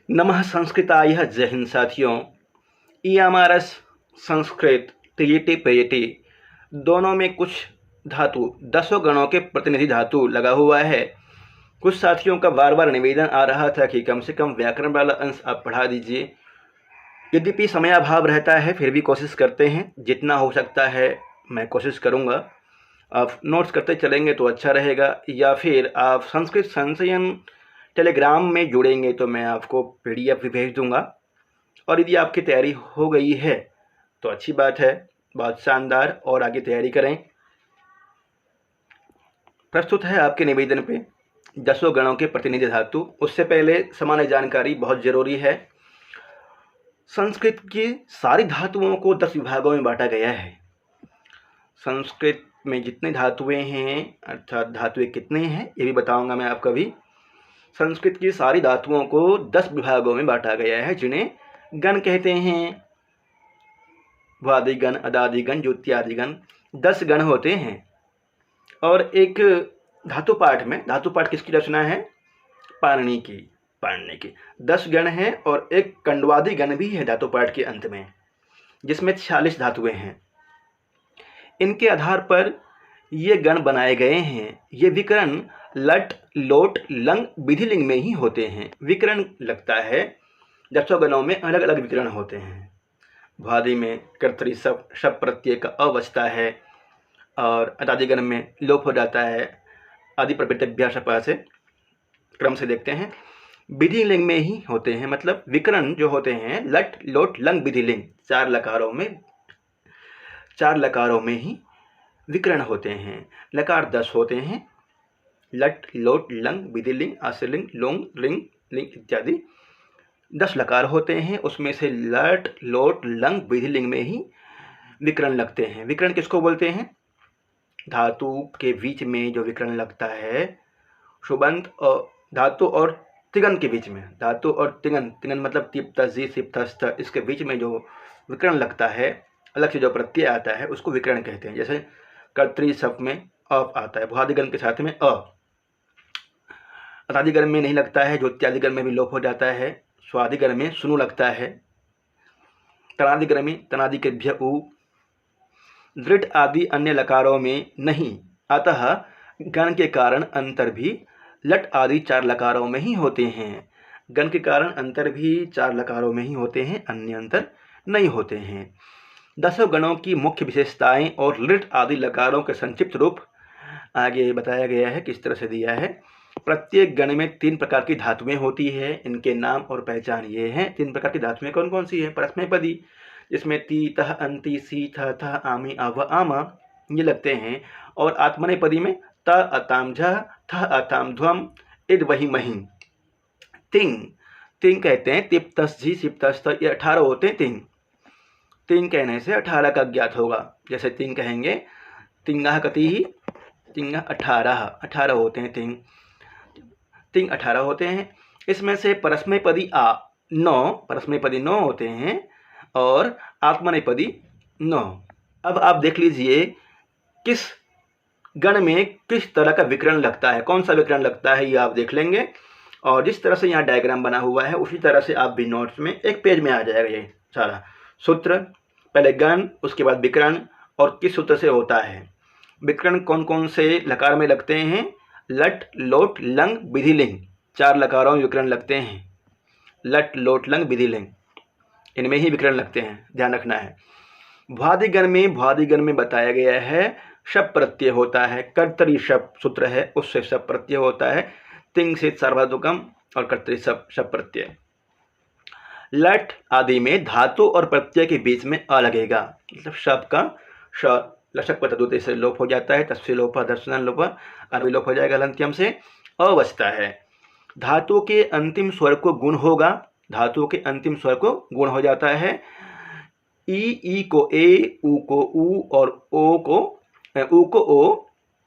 नमः संस्कृताय जय हिंद साथियों। ई हमारा संस्कृत टीईटी पीईटी दोनों में कुछ धातु दसों गणों के प्रतिनिधि धातु लगा हुआ है। कुछ साथियों का बार बार निवेदन आ रहा था कि कम से कम व्याकरण वाला अंश आप पढ़ा दीजिए। यद्यपि समयाभाव रहता है फिर भी कोशिश करते हैं, जितना हो सकता है मैं कोशिश करूँगा। आप नोट्स करते चलेंगे तो अच्छा रहेगा, या फिर आप संस्कृत संशयन टेलीग्राम में जुड़ेंगे तो मैं आपको पीडीएफ भी भेज दूंगा। और यदि आपकी तैयारी हो गई है तो अच्छी बात है, बहुत शानदार, और आगे तैयारी करें। प्रस्तुत है आपके निवेदन पे दसों गणों के प्रतिनिधि धातु। उससे पहले सामान्य जानकारी बहुत ज़रूरी है। संस्कृत की सारी धातुओं को 10 विभागों में बांटा गया है। संस्कृत में जितने धातुएं हैं, अर्थात धातुएं कितने हैं ये भी बताऊंगा मैं आपको अभी। संस्कृत की सारी धातुओं को 10 विभागों में बांटा गया है, जिन्हें गण कहते हैं। वादिगण, अदादिगण, ज्योत्यादिगण 10 गण होते हैं। और एक धातु पाठ किसकी रचना है? पाणिनि की 10 गण हैं। और एक कंडवादी गण भी है धातु पाठ के अंत में, जिसमें 46 धातुएं हैं। इनके आधार पर ये गण बनाए गए हैं। ये विकरण लट, लोट, लंग, विधिलिंग में ही होते हैं। विकरण लगता है, दसों गणों में अलग अलग विकरण होते हैं। भ्वादि में कर्तरी शप प्रत्यय का अ बचता है, और अदादिगण में लोप हो जाता है आदि प्रत्यभ्या शपा से। क्रम से देखते हैं, विधिलिंग में ही होते हैं। मतलब विकरण जो होते हैं लट, लोट, लंग, विधिलिंग, 4 लकारों में ही विकरण होते हैं। लकार 10 होते हैं, लट, लोट, लंग, विधिलिंग, आश्रलिंग, लोंग, लिंग, लिंग इत्यादि 10 लकार होते हैं। उसमें से लट, लोट, लंग, विधिलिंग में ही विकरण लगते हैं। विकरण किसको बोलते हैं? धातु के बीच में जो विकरण लगता है, शुबंत और धातु और तिगन के बीच में, धातु और तिगन मतलब तिप तजी सिप तस्त, इसके बीच में जो विकरण लगता है, अलग से जो प्रत्यय आता है, उसको विकरण कहते हैं। जैसे कर्तरी शप में अ आता है, भ्वादिगण के साथ में अ। अदादिगण में नहीं लगता है, ज्योत्यादिगण में भी लोप हो जाता है, स्वादिगण में सुनु लगता है, तनादिगण में तनादिकेभ्य उ, दृढ़ आदि अन्य लकारों में नहीं। अतः गण के कारण अंतर भी लट आदि 4 लकारों में ही होते हैं। गण के कारण अंतर भी 4 लकारों में ही होते हैं, अन्य अंतर नहीं होते हैं। 10 गणों की मुख्य विशेषताएं और लृट आदि लकारों के संक्षिप्त रूप आगे बताया गया है, किस तरह से दिया है। प्रत्येक गण में 3 प्रकार की धातुएं होती है। इनके नाम और पहचान ये हैं। 3 प्रकार की धातुएं कौन कौन सी है? परस्मैपदी, जिसमें ती, तह, अंति, सी, थ, आमी, आव, आमा ये लगते हैं। और आत्मनेपदी में त, अताम, झ, थ, अताम, ध्वम, इड, वही, मही। तिंग कहते हैं, तिप, तस, झी, सिप, तस, ये 18 होते हैं तिंग। तिंग कहने से 18 का ज्ञात होगा। जैसे तिंग कहेंगे, तिंगा कति ही, तिंगा 18 होते हैं तिंग 18 होते हैं। इसमें से परस्मैपदी 9 होते हैं, और आत्मनेपदी 9। अब आप देख लीजिए किस गण में किस तरह का विकरण लगता है, कौन सा विकरण लगता है, ये आप देख लेंगे। और जिस तरह से यहाँ डायग्राम बना हुआ है उसी तरह से आप भी नोट्स में एक पेज में आ जाएगा ये सारा सूत्र। पहले गण, उसके बाद विकरण, और किस सूत्र से होता है। विकरण कौन कौन से लकार में लगते हैं? लट, लोट, लंग, विधिलिंग, 4 लकारों में विकरण लगते हैं। लट, लोट, लंग, विधिलिंग, इनमें ही विकरण लगते हैं, ध्यान रखना है। भ्वादिगण में बताया गया है शप प्रत्यय होता है। कर्तरी शप सूत्र है, उससे शप प्रत्यय होता है। तिंग से सार्वधातुकम और कर्तरी शप प्रत्यय। लट आदि में धातु और प्रत्यय के बीच में अ लगेगा। मतलब शप का श लशक पतदुते से लोप हो जाता है, तस्य लोप, दर्शन लोप, अरबी लोप हो जाएगा, हलंत्यम से अ बचता है। धातु के अंतिम स्वर को गुण होगा। धातु के अंतिम स्वर को गुण हो जाता है। ई को ए, उ को उ, और उ को ओ,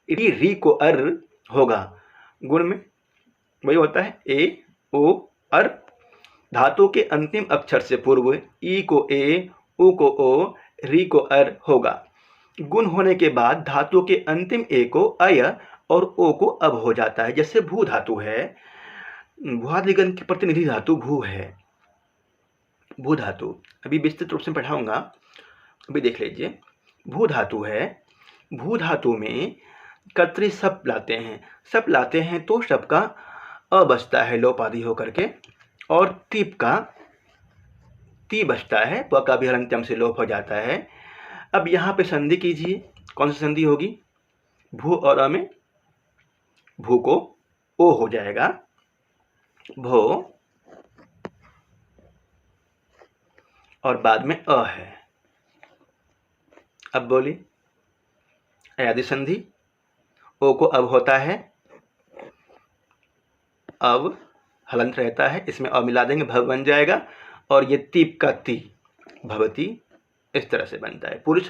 री को अर होगा। गुण में वही होता है, ए, ओ, अर। धातु के अंतिम अक्षर से पूर्व ई को ए, उ को ओ, री को अर होगा। गुण होने के बाद धातु के अंतिम ए को अय और ओ को अब हो जाता है। जैसे भू धातु है, भुआदिगण की प्रतिनिधि धातु भू है, भू धातु। अभी विस्तृत रूप से पढ़ाऊंगा, अभी देख लीजिए। भू धातु है, भू धातु में कर्तरी सप लाते हैं, सप लाते हैं तो शप का अ बचता है लोप आदि होकर के, और तीप का ती बचता है, प का भी हलंत्यम से लोप हो जाता है। अब यहाँ पे संधि कीजिए, कौन सी संधि होगी? भू और अ में भू को ओ हो जाएगा, भो, और बाद में अ है। अब बोली आदि संधि, ओ को अब होता है, अब हलंत रहता है, इसमें अ मिला देंगे, भव बन जाएगा, और ये तीप का ती, भवती, इस तरह से बनता है। पूरी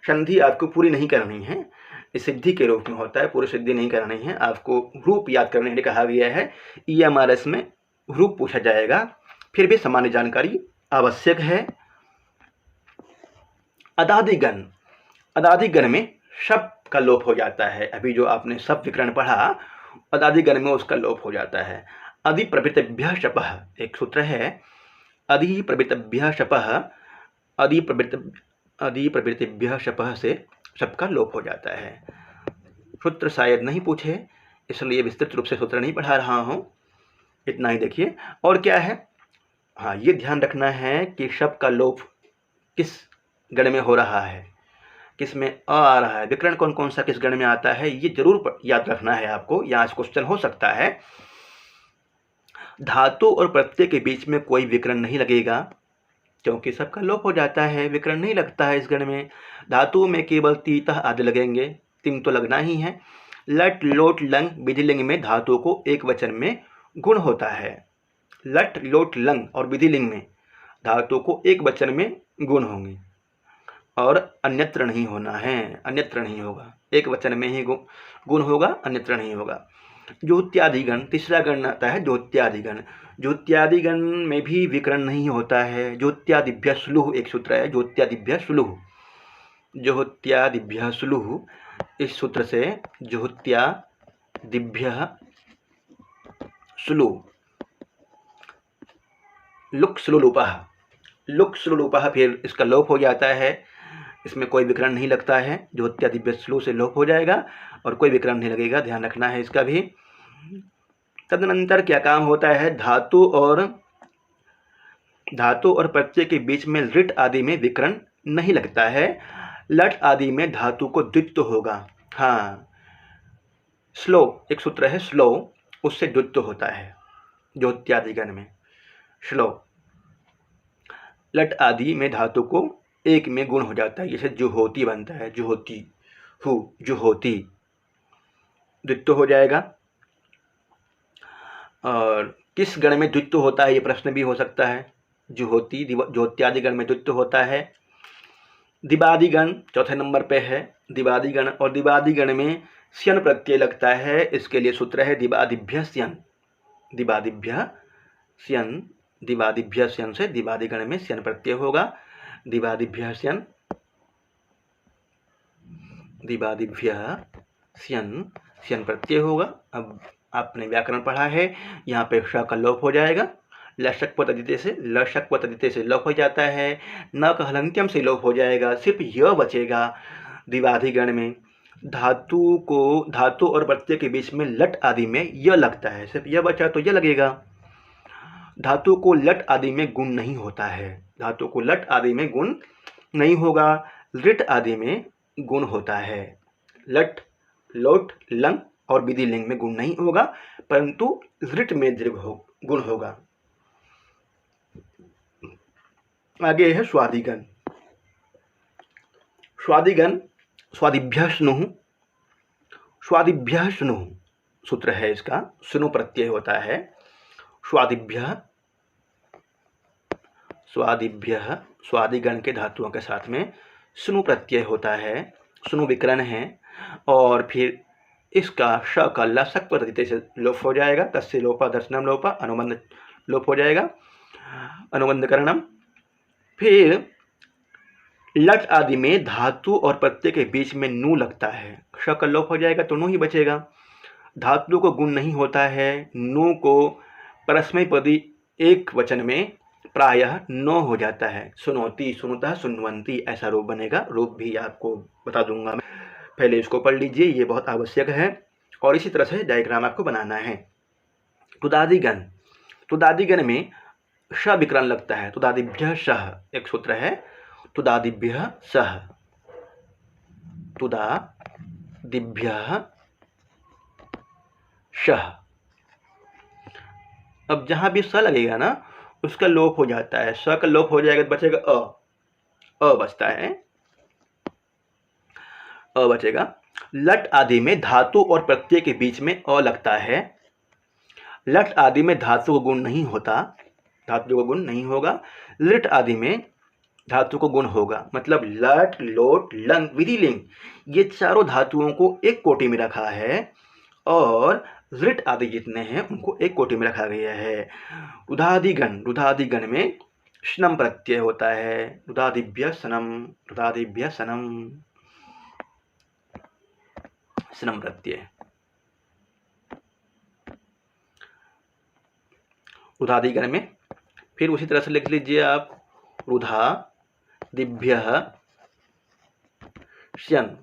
संधि आपको पूरी नहीं करनी है, इस सिद्धि के रूप में होता है, पूरी सिद्धि नहीं करनी है, आपको रूप याद करने के लिए कहा गया है। EMRS में रूप पूछा जाएगा, फिर भी सामान्य जानकारी आवश्यक है। अदादिगण, अदादिगण में शब्द का लोप हो जाता है। अभी जो आपने शब्द विकरण पढ़ा, अदादिगण में उसका लोप हो जाता है। अधि प्रभृतिभ्यः शपः, एक सूत्र है, अधि प्रभृतिभ्यः शपः, अधि प्रभृतिभ्यः शपः से शब्द का लोप हो जाता है। सूत्र शायद नहीं पूछे, इसलिए विस्तृत रूप से सूत्र नहीं पढ़ा रहा हूँ, इतना ही देखिए। और क्या है, हाँ, ये ध्यान रखना है कि शब्द का लोप किस गण में हो रहा है, किस में अ आ रहा है, विकरण कौन कौन सा किस गण में आता है, ये जरूर याद रखना है आपको। यहाँ क्वेश्चन हो सकता है। धातु और प्रत्यय के बीच में कोई विकरण नहीं लगेगा, क्योंकि सबका लोप हो जाता है, विकरण नहीं लगता है इस गण में। धातु में केवल तीतः आदि लगेंगे, तिंग तो लगना ही है। लट लोट लंग विधिलिंग में धातु को एक वचन में गुण होता है। लट लोट लंग और विधिलिंग में धातु को एक वचन में गुण होंगे, और अन्यत्र नहीं होना है, अन्यत्र नहीं होगा, एक वचन में ही गुण होगा, अन्यत्र नहीं होगा। ज्योत्यादिगण, तीसरा गण आता है ज्योत्यादिगण। ज्योत्यादिगण में भी विकरण नहीं होता है। ज्योत्यादिभ्यः श्लुः एक सूत्र है, ज्योत्यादिभ्यः श्लुः, ज्योत्यादिभ्यः श्लुः, इस सूत्र से ज्योत्यादिभ्यः श्लुः, लुक् श्लुलुपः, लुक् श्लुलुपः, फिर इसका लोप हो जाता है, इसमें कोई विकरण नहीं लगता है, ज्योत्यादिभ्यः श्लुः से लोप हो जाएगा और कोई विकरण नहीं लगेगा, ध्यान रखना है इसका भी। तदनंतर क्या काम होता है, धातु और प्रत्यय के बीच में ऋट आदि में विकरण नहीं लगता है। लट आदि में धातु को द्वित्व होगा, हाँ, स्लो, एक सूत्र है स्लो, उससे द्वित्व होता है ज्योत्यादिगण में, स्लो। लट आदि में धातु को एक में गुण हो जाता है, जैसे जुहोती बनता है, जुहोती, हु, जुहोती, द्वित्व हो जाएगा। और किस गण में द्वित्व होता है, ये प्रश्न भी हो सकता है। जुहोती ज्योत्यादिगण में द्वित्व होता है। दिवादिगण चौथे नंबर पे है, दिवादिगण, और दिवादिगण में स्यन प्रत्यय लगता है, इसके लिए सूत्र है दिवादिभ्यः स्यन, दिवादिभ्यः स्यन, दिवादिभ्यः स्यन से दिवादिगण में स्यन प्रत्यय होगा, दिवादिभ्यः स्यन, दिवादिभ्यः स्यन, स्यन प्रत्यय होगा। अब आपने व्याकरण पढ़ा है, यहाँ पे श का लोप हो जाएगा, लशक पतदिते से, लशक पतदिते से लोप हो जाता है, न का हलंत्यम से लोप हो जाएगा, सिर्फ य बचेगा। दिवादिगण में धातु और प्रत्यय के बीच में लट आदि में य लगता है, सिर्फ य बचा तो य लगेगा। धातु को लट आदि में गुण नहीं होता है, धातु को लट आदि में गुण नहीं होगा, ऋट आदि में गुण होता है। लट लोट लंग और विधिलिंग में गुण नहीं होगा, परंतु ऋट में दीर्घ गुण होगा। आगे है स्वादिगण। स्वादिगण स्वादिभ्यः स्नुः, स्वादिभ्यः स्नुः सूत्र है इसका, स्नु प्रत्यय होता है। स्वादिभ्यः, स्वादिभ्यः, स्वादिगण के धातुओं के साथ में स्नु प्रत्यय होता है, स्नु विकरण है, और फिर इसका श का लसक पतदिते से लोप हो जाएगा, तस्य लोपा दर्शनम लोपा, अनुबंध लोप हो जाएगा, अनुबंधकरणम। फिर लट आदि में धातु और प्रत्यय के बीच में नू लगता है, श का लोप हो जाएगा तो नू ही बचेगा। धातु को गुण नहीं होता है, नू को परस्मैपदी एक वचन में प्रायः नो हो जाता है। सुनोति, सुनता, सुनवंती ऐसा रूप बनेगा। रूप भी आपको बता दूंगा मैं, पहले इसको पढ़ लीजिए, ये बहुत आवश्यक है। और इसी तरह से डायग्राम आपको बनाना है। तुदादिगण, तुदादिगण में श विकरण लगता है। तुदादिभ्य सह एक सूत्र है, तुदादिभ्य सह, तुदादिभ्य सह। अब जहां भी स लगेगा ना उसका लोप हो जाता है। स का लोप हो जाएगा तो बचेगा अ बचता है, अ बचेगा। लट आदि में धातु और प्रत्यय के बीच में अ लगता है। लट आदि में धातु का गुण नहीं होता, धातु का गुण नहीं होगा। लिट आदि में धातु को गुण होगा। मतलब लट, लोट, लंग, विधिलिंग ये चारों धातुओं को एक कोटि में रखा है और ऋट आदि जितने हैं उनको एक कोटि में रखा गया है। रुधादिगण, रुधादिगण में स्नम प्रत्यय होता है। रुधादिभ्य सनम, रुधादिभ्य सनम, स्नम प्रत्यय। रुधादिगण में फिर उसी तरह से लिख लीजिए आप, रुधा दिभ्य श्यन।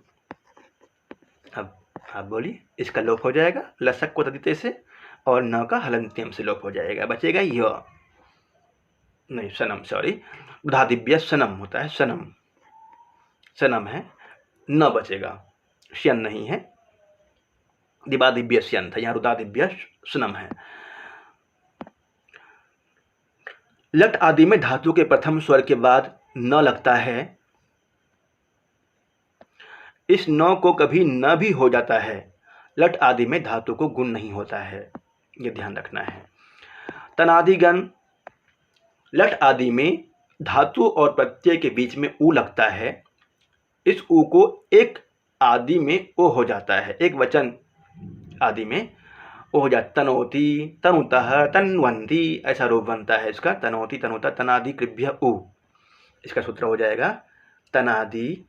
अब आप बोलिए, इसका लोप हो जाएगा लसक को तदिते से और न का हलंत्यम से लोप हो जाएगा। बचेगा य, नहीं सनम, सॉरी, रुधादिभ्य सनम होता है, सनम, सनम है, न बचेगा, श्यन नहीं है। दिवादिभ्य श्यन था, यहाँ रुधादिभ्य सनम है। लट आदि में धातु के प्रथम स्वर के बाद न लगता है। इस न को कभी न भी हो जाता है। लट आदि में धातु को गुण नहीं होता है, ये ध्यान रखना है। तनादिगण, लट आदि में धातु और प्रत्यय के बीच में ऊ लगता है। इस ऊ को एक आदि में ओ हो जाता है, एक वचन आदि में ओ हो जाता। तनोति, तनुतः, तन्वन्ति ऐसा रूप बनता है इसका। तनोति, तनुतः, तनादि कृभ्य ऊ, इसका सूत्र हो जाएगा तनादि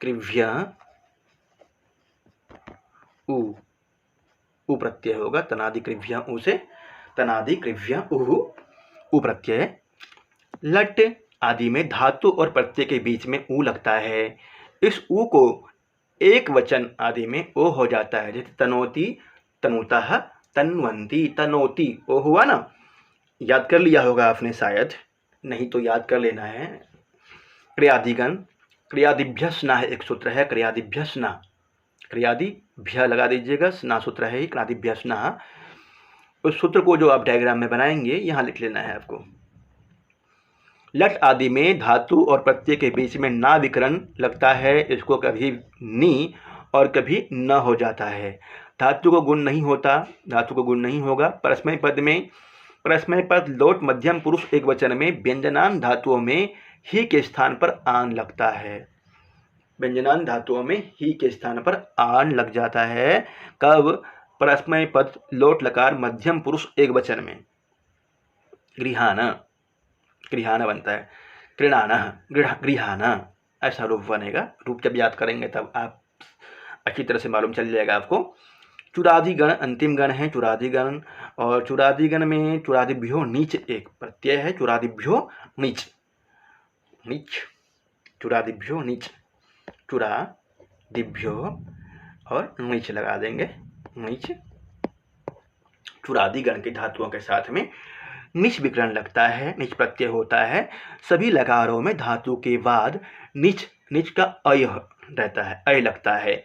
कृभ्य ऊ, ऊ प्रत्यय होगा। तनादि कृभ्य ऊ से तनादि कृभ्य ऊ प्रत्यय। लट आदि में धातु और प्रत्यय के बीच में ऊ लगता है। इस ऊ को एक वचन आदि में ओ हो जाता है। जैसे तनोति, तनुतः, तन्वन्ति, तनोति ओ हुआ ना, याद कर लिया होगा आपने शायद, नहीं तो याद कर लेना है। क्रियादिगण, क्रियादिभ्य स्ना है एक सूत्र है, क्रियादिभ्य स्ना, क्रियादिभ्य लगा दीजिएगा, स्ना सूत्र है क्रियादिभ्य स्ना। उस सूत्र को जो आप डायग्राम में बनाएंगे यहाँ लिख लेना है आपको। लट आदि में धातु और प्रत्यय के बीच में ना विकरण लगता है। इसको कभी नी और कभी न हो जाता है। धातु को गुण नहीं होता, धातु को गुण नहीं होगा। परस्मय पद में, परस्मय पद लोट मध्यम पुरुष एक वचन में व्यंजनान धातुओं में ही के स्थान पर आन लगता है। व्यंजनान धातुओं में ही के स्थान पर आन लग जाता है। कब? परस्मय पद लोट लकार मध्यम पुरुष एक वचन में। गृहान, गृहान बनता है, कृणान, गृहान ऐसा रूप बनेगा। रूप जब याद करेंगे तब आप अच्छी तरह से मालूम चल जाएगा आपको। चुरादिगण अंतिम गण है, चुरादिगण। और चुरादिगण में चुरादिभ्यो नीच एक प्रत्यय है। चुरादिभ्यो नीच, नीच, चुरादिभ्यो नीच, चुरादिभ्यो और नीच लगा देंगे, नीच। चुरादिगण के धातुओं के साथ में निच विकरण लगता है, निच प्रत्यय होता है। सभी लकारों में धातु के बाद निच, निच का अय रहता है, अय लगता है।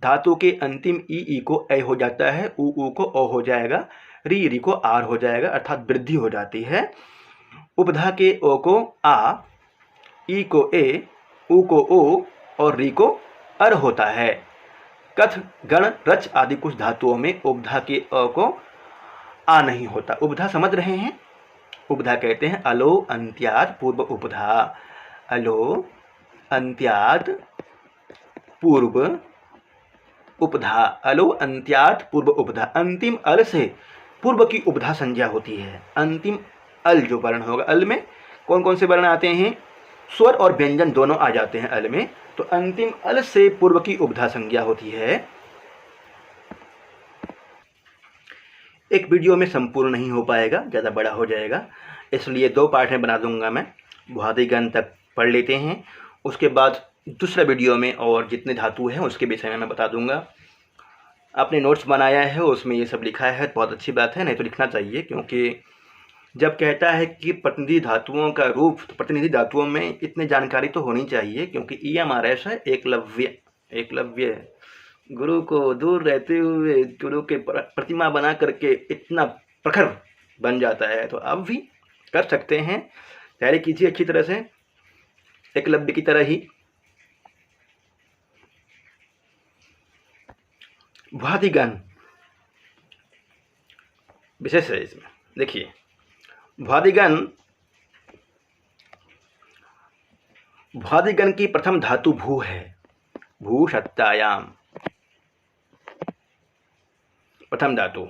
धातु के अंतिम ई को अय हो जाता है, ऊ को ओ हो जाएगा, री को आर हो जाएगा, अर्थात वृद्धि हो जाती है। उपधा के ओ को आ, ई को ए, ऊ को ओ और री को अर होता है। कथ, गण, रच आदि कुछ धातुओं में उपधा के अ को आ नहीं होता। उपधा समझ रहे हैं? उपधा कहते हैं अलो अंत्यात पूर्व उपधा। अलो अंत्यात पूर्व उपधा, अलो अंत्यात पूर्व उपधा। अंतिम अल से पूर्व की उपधा संज्ञा होती है। अंतिम अल जो वर्ण होगा, अल में कौन कौन से वर्ण आते हैं? स्वर और व्यंजन दोनों आ जाते हैं अल में। तो अंतिम अल से पूर्व की उपधा संज्ञा होती है। एक वीडियो में संपूर्ण नहीं हो पाएगा, ज़्यादा बड़ा हो जाएगा, इसलिए 2 पार्ट में बना दूंगा मैं। भ्वादिगण तक पढ़ लेते हैं, उसके बाद दूसरा वीडियो में और जितने धातु हैं उसके विषय में मैं बता दूंगा। आपने नोट्स बनाया है उसमें ये सब लिखा है, बहुत अच्छी बात है, नहीं तो लिखना चाहिए, क्योंकि जब कहता है कि प्रतिनिधि धातुओं का रूप, तो प्रतिनिधि धातुओं में इतनी जानकारी तो होनी चाहिए, क्योंकि EMRS है एकलव्य गुरु को दूर रहते हुए गुरु के प्रतिमा बना करके इतना प्रखर बन जाता है। तो आप भी कर सकते हैं, तैयारी कीजिए अच्छी तरह से एकलव्य की तरह ही। भ्वादिगण विशेष है इसमें, देखिए भ्वादिगण की प्रथम धातु भू है। भू सत्तायाम प्रथम धातु,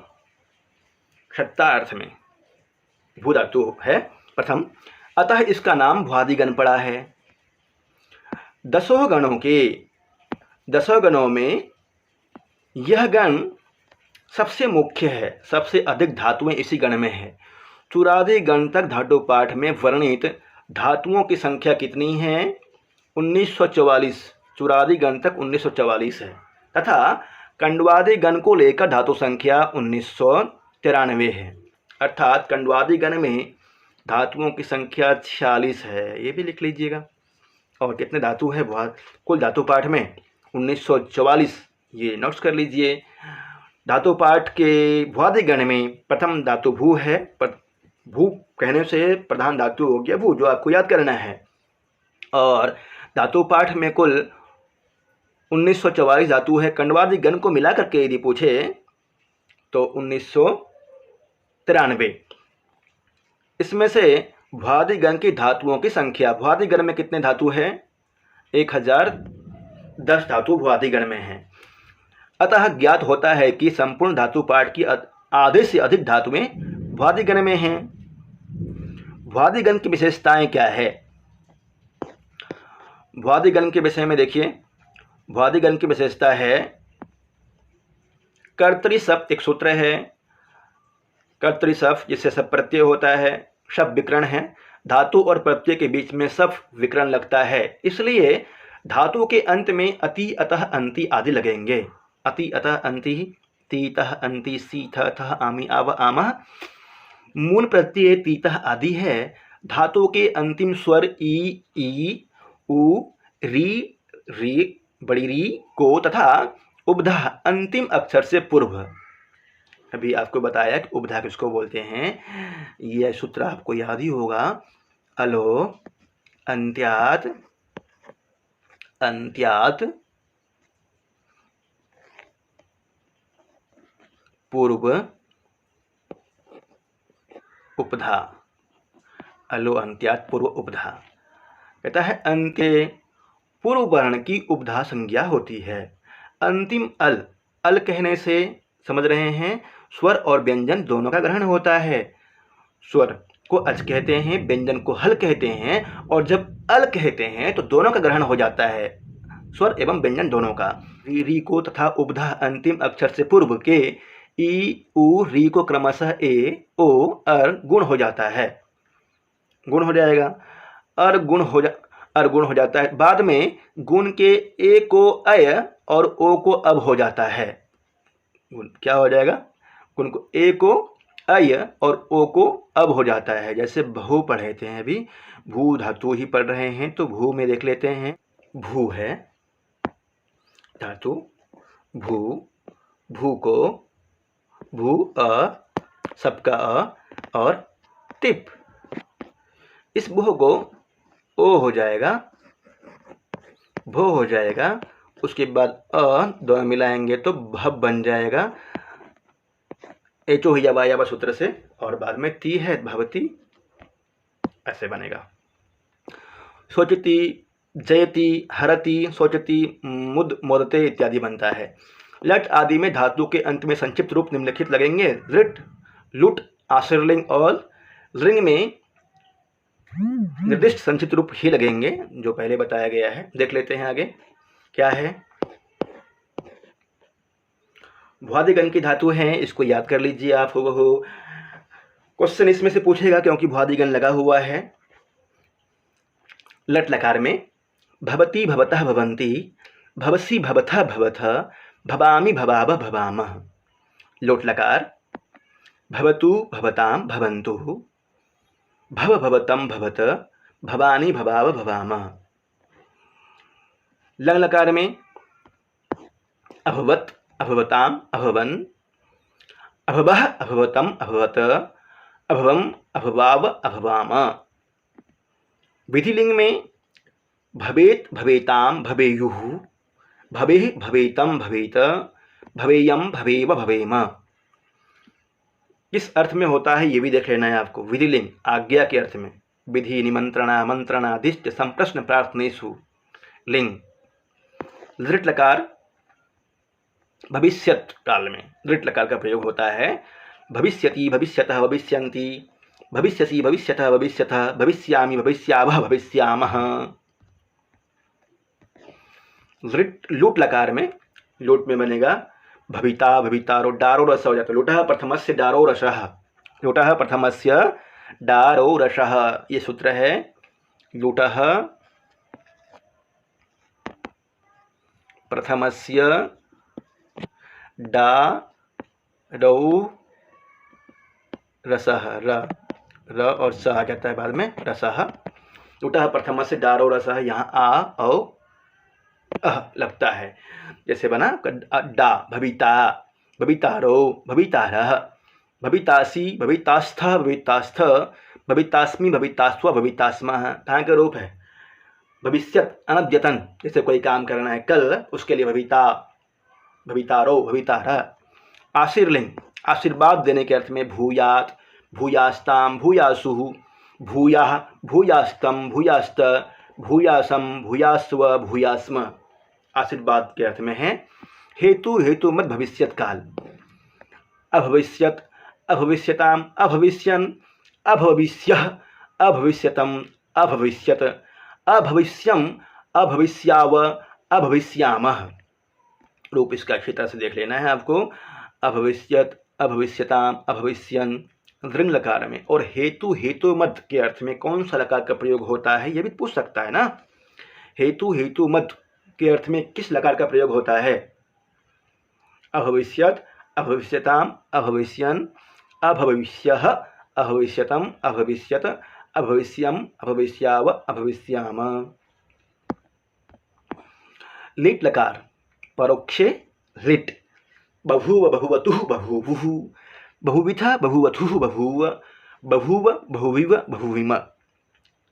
सत्ता अर्थ में भू धातु है प्रथम, अतः इसका नाम भ्वादिगण पड़ा है। 10 गणों में यह गण सबसे मुख्य है, सबसे अधिक धातुएं इसी गण में है। चूरादि गण तक धातु पाठ में वर्णित धातुओं की संख्या कितनी है? 1944। चूरादि गण तक 1944 है, तथा कंडवादि गण को लेकर धातु संख्या 1993 है। अर्थात कंडवादि गण में धातुओं की संख्या 46 है, ये भी लिख लीजिएगा। और कितने धातु है कुल धातु पाठ में? 1944, ये नोट्स कर लीजिए। धातु पाठ के भ्वादिगण में प्रथम धातु भू है। भू कहने से प्रधान धातु हो गया भू, जो आपको याद करना है। और धातु पाठ में कुल 1944 धातु है। कंडवादि गण को मिला करके यदि पूछे तो 1993। इसमें से भ्वादिगण की धातुओं की संख्या, भ्वादिगण में कितने धातु है? 1010 धातु भ्वादिगण में है। अतः ज्ञात होता है कि संपूर्ण धातु पाठ की आधे से अधिक धातुएं भ्वादिगण में हैं। भ्वादिगण की विशेषताएं क्या है? भ्वादिगण के विषय में देखिए, भ्वादिगण की विशेषता है कर्तृशब्द एक सूत्र है। कर्तृशब्द जिससे सब प्रत्यय होता है, शब्द विकरण है। धातु और प्रत्यय के बीच में सब विकरण लगता है, इसलिए धातु के अंत में अति, अतः, अंति आदि लगेंगे। अति, अतः, अंति, तीतः, अंति, सीथः, थः, आमि, आव, आमः। मूल प्रत्यय तीतः आदि है। धातु के अंतिम स्वर ई, उ, री, बड़ी री को तथा उपधा अंतिम अक्षर से पूर्व। अभी आपको बताया कि उपधा किसको बोलते हैं, यह सूत्र आपको याद ही होगा। अलो अंत्यात पूर्व उपधा। अलो अंत्यात पूर्व उपधा कहता है अंत्य पूर्व वर्ण की उपधा संज्ञा होती है। अंतिम अल कहने से समझ रहे हैं स्वर और व्यंजन दोनों का ग्रहण होता है। स्वर को अच कहते हैं, व्यंजन को हल कहते हैं, और जब अल कहते हैं तो दोनों का ग्रहण हो जाता है, स्वर एवं व्यंजन दोनों का। री को तथा उपधा अंतिम अक्षर से पूर्व के ई, उ, री को क्रमशः ए, ओ, अर गुण हो जाता है, गुण हो जाएगा। अर गुण हो जाता है। बाद में गुण के ए को अय और ओ को अब हो जाता है। क्या हो जाएगा? गुण को ए को अय और ओ को अब हो जाता है। जैसे भू पढ़े थे अभी, भू धातु ही पढ़ रहे हैं, तो भू में देख लेते हैं। भू है धातु, भू को भू, अ, सबका अ और टिप, इस भू को ओ हो जाएगा, भो हो जाएगा। उसके बाद अ दोनों मिलाएंगे तो भव बन जाएगा, एचो ही यवा सूत्र से, और बाद में ती है भवती, ऐसे बनेगा। सोचती, जयति, हरति, सोचती, मुद, मोदते इत्यादि बनता है। लट आदि में धातु के अंत में संक्षिप्त रूप निम्नलिखित लगेंगे। रिट, लुट, आशीर्लिंग और लिंग में निर्दिष्ट संक्षिप्त रूप ही लगेंगे, जो पहले बताया गया है। देख लेते हैं आगे क्या है। भ्वादिगण की धातु हैं, इसको याद कर लीजिए आप हो। क्वेश्चन इसमें से पूछेगा क्योंकि भ्वादिगण लगा हुआ है। लट लकार में भवती भवतः भवन्ति, भवसी भवथः भवथ, भवामि भवाव भवामः। लोट लकार भवतु भवतां भवन्तु, भव भवतं भवत, भवानी भवाव भवामः। लंग लकार में अभवत अभवताम अभवन, अभवः अभवतम अभवत, अभवम अभवाव अभवाम। विधिलिंग में भवेत भवेताम भवेयुः, भवेः भवेतम भवेत, भवेयम भवेव भवेम। किस अर्थ में होता है ये भी देख लेना है आपको। विधिलिंग आज्ञा के अर्थ में, विधि निमंत्रणा मंत्रणादिष्ट संप्रश्न प्रार्थनेषु लिंग। दृढ़ लकार भविष्यत काल में दृढ़ लकार का प्रयोग होता है। भविष्यति भविष्यतः भविष्यन्ति, भविष्यसि भविष्यतः भविष्यतः, भविष्यामि भविष्यावः भविष्यामः। लूट लकार में लोट में बनेगा भविता भवितारो, डारो रस हो जाता है। लुटः प्रथमस्य डारो रसः, लुटः प्रथमस्य डारो रसः, ये सूत्र है। लुटः प्रथमस्य डारो रसः, र और स आ जाता है बाद में, रसः। लुटः प्रथमस्य डारो रसः, यहाँ आ और लगता है। जैसे बना डा भविता भवितारो भवितारः, भवितासी भवितास्थः भवितास्थ, भवितास्मि भवितास्व भवितास्मः। कहाँ का रूप है? भविष्यत अनद्यतन, जैसे कोई काम करना है कल, उसके लिए भविता भवितारो भवितारः। आशीर्लिंग आशीर्वाद देने के अर्थ में भूयात भूयास्ताम भूयासुः, भूयाः भूयास्तम भूयास्त, भूयासम भूयास्व भूयास्म। आशीर्वाद के अर्थ में है। हेतु हेतु मत भविष्यत काल, अभविष्यत अभविष्यताम अभविष्यन, अभविष्यः अभविष्यतम अभविष्यत, अभविष्यम अभविष्याव अभविष्यामः। रूप इसका अच्छी तरह से देख लेना है आपको। अभविष्यत अभविष्यताम अभविष्यन दृंग लकार में। और हेतु हेतु मत के अर्थ में कौन सा लकार का प्रयोग होता है, यह भी पूछ सकता है ना। हेतु हेतु मत के अर्थ में किस लकार का प्रयोग होता है? अभविष्यत अभविष्यताम अभविष्यन, अभविष्यः अभविष्यतम अभविष्यत, अभविष्यम अभविष्याव अभविष्याम। लिट लकार परोक्षे लिट, बभूव बहुवतुः बभूवुः, बहुविथा बहुवथुः बभूव, बभूव बहुविव बहुविम।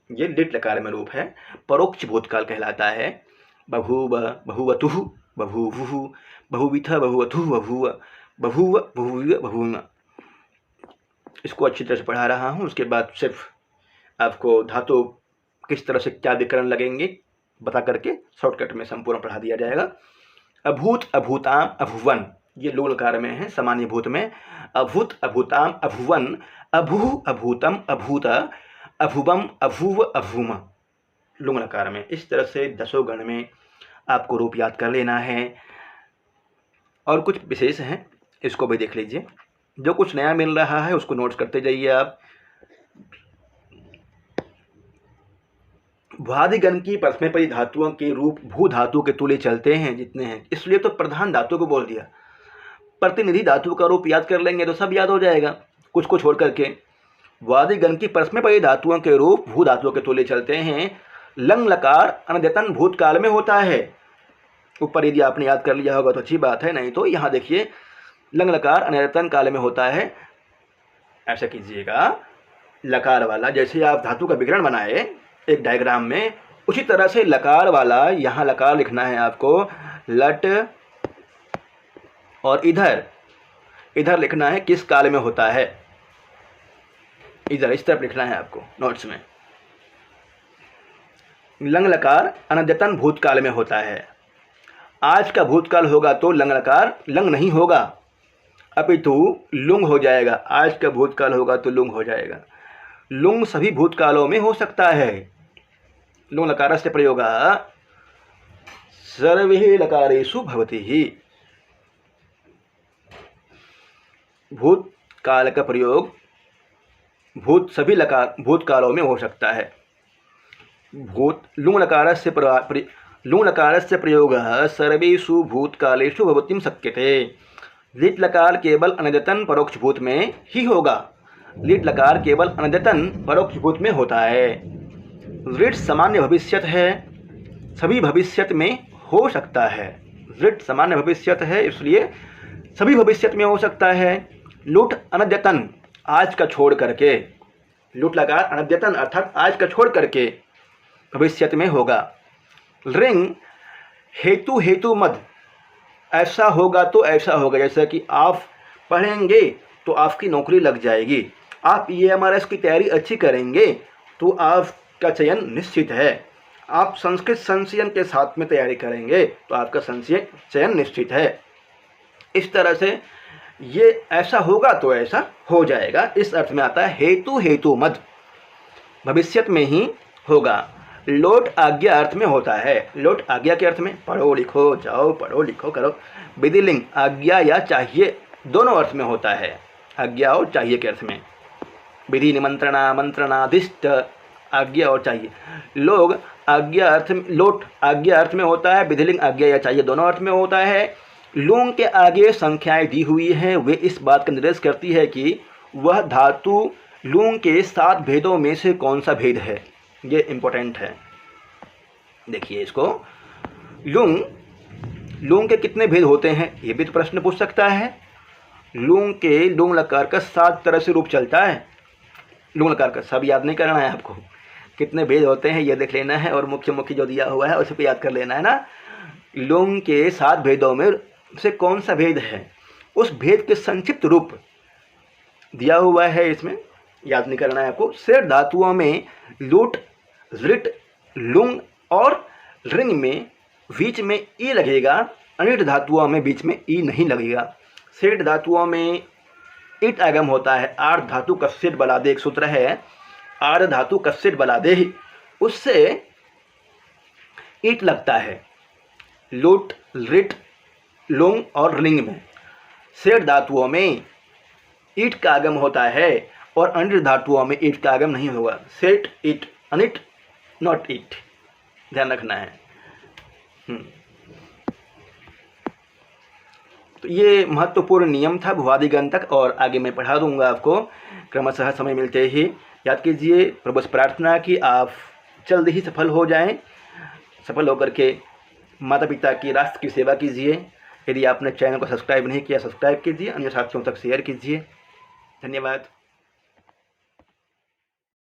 ये लिट लकार में रूप है, परोक्ष भूतकाल कहलाता है। बभूव बहुवतुः बभूवुः, बहुविथा बहुवथुः बभूव, बभूव बहुविव बहुविम। इसको अच्छी तरह से पढ़ा रहा हूँ। उसके बाद सिर्फ आपको धातु किस तरह से क्या विकरण लगेंगे बता करके शॉर्टकट में संपूर्ण पढ़ा दिया जाएगा। अभूत अभूताम अभुवन, ये लोग लकार में है। सामान्य भूत में अभूत अभूताम अभुवन, अभू अभूतम अभूत, अभुवम अभूव अभूम। लुंग लकार में। इस तरह से 10 गण में आपको रूप याद कर लेना है। और कुछ विशेष हैं, इसको भी देख लीजिए। जो कुछ नया मिल रहा है उसको नोट्स करते जाइए आप। भ्वादिगण की प्रथमपदी धातुओं के रूप भू धातु के तुल्य चलते हैं जितने हैं, इसलिए तो प्रधान धातु को बोल दिया। प्रतिनिधि धातु का रूप याद कर लेंगे तो सब याद हो जाएगा, कुछ को छोड़ करके। भ्वादिगण की प्रथमपदी धातुओं के रूप भू धातुओं के तुल्य चलते हैं। लंग लकार अनद्यतन भूतकाल में होता है। ऊपर यदि आपने याद कर लिया होगा तो अच्छी बात है, नहीं तो यहाँ देखिए लंग लकार अनद्यतन काल में होता है। ऐसा कीजिएगा, लकार वाला जैसे आप धातु का विवरण बनाए एक डायग्राम में, उसी तरह से लकार वाला यहाँ लकार लिखना है आपको। लट और इधर लिखना है किस काल में होता है, इधर इस तरफ लिखना है आपको नोट्स में। लंग लकार अनद्यतन भूतकाल में होता है। आज का भूतकाल होगा तो लंग लकार लंग नहीं होगा, अपितु लुंग हो जाएगा। आज का भूतकाल होगा तो लुंग हो जाएगा। लुंग सभी भूतकालों में हो सकता है। लुंग लकारस्य प्रयोगः सर्वे लकारेषु भवति ही। भूतकाल का प्रयोग सभी भूतकालों में हो सकता है। लुङ् लकारस्य प्रयोगः सर्वेषु भूतकालेषु भवितुं शक्यते। लिट् लकार केवल अनद्यतन परोक्ष भूत में ही होगा। लिट् लकार केवल अनद्यतन परोक्ष भूत में होता है। लिट् सामान्य भविष्यत है, सभी भविष्यत में हो सकता है। लिट् सामान्य भविष्यत है, इसलिए सभी भविष्यत में हो सकता है। लुट् अनद्यतन, आज का छोड़ करके। लुट् लकार अनद्यतन अर्थात आज का छोड़ करके भविष्यत में होगा। रिंग हेतु मद, ऐसा होगा तो ऐसा होगा। जैसे कि आप पढ़ेंगे तो आपकी नौकरी लग जाएगी, आप EMRS की तैयारी अच्छी करेंगे तो आपका चयन निश्चित है, आप संस्कृत संचयन के साथ में तैयारी करेंगे तो आपका चयन निश्चित है। इस तरह से ये ऐसा होगा तो ऐसा हो जाएगा, इस अर्थ में आता है हेतु मद, भविष्यत में ही होगा। लोट आज्ञा अर्थ में होता है। लोट आज्ञा के अर्थ में पढ़ो लिखो जाओ, पढ़ो लिखो करो। विधिलिंग आज्ञा या चाहिए दोनों अर्थ में होता है, आज्ञा और चाहिए के अर्थ में। विधि निमंत्रणा मंत्रणाधिष्ट, आज्ञा और चाहिए। लोग आज्ञा अर्थ में, लोट आज्ञा अर्थ में होता है, विधिलिंग आज्ञा या चाहिए दोनों अर्थ में होता है। लुंग के आगे संख्याएं दी हुई हैं, वे इस बात का निर्देश करती है कि वह धातु लुंग के 7 भेदों में से कौन सा भेद है। ये इम्पोर्टेंट है, देखिए इसको। लुंग के कितने भेद होते हैं, ये भी तो प्रश्न पूछ सकता है। लुंग लकार का 7 तरह से रूप चलता है। लुंग लकार का सब याद नहीं करना है आपको, कितने भेद होते हैं ये देख लेना है, और मुख्य जो दिया हुआ है उसे पे याद कर लेना है ना। लुंग के 7 भेदों में से कौन सा भेद है, उस भेद के संक्षिप्त रूप दिया हुआ है, इसमें याद नहीं करना है आपको। शेर धातुओं में लुट, लिट, लुंग और रिंग में बीच में ई लगेगा। अनिट धातुओं में बीच में ई नहीं लगेगा। सेठ धातुओं में इट आगम होता है। आर्ध धातु कस्सिट बलादे, एक सूत्र है, आर्ध धातु कस्सिट बलादे, उससे इट लगता है। लुट, लिट, लुंग और रिंग में। सेठ धातुओं में ईट का आगम होता है और अनिट धातुओं में ईट का आगम नहीं होगा। Set it, Anil not it, ध्यान रखना है। तो ये महत्वपूर्ण नियम था भुवादिगंतक, और आगे मैं पढ़ा दूंगा आपको क्रमशः समय मिलते ही। याद कीजिए, प्रभु से प्रार्थना कि आप जल्द ही सफल हो जाएं। सफल होकर के माता पिता की, राष्ट्र की सेवा कीजिए। यदि आपने चैनल को सब्सक्राइब नहीं किया, सब्सक्राइब कीजिए, अन्य साथियों तक शेयर कीजिए। धन्यवाद।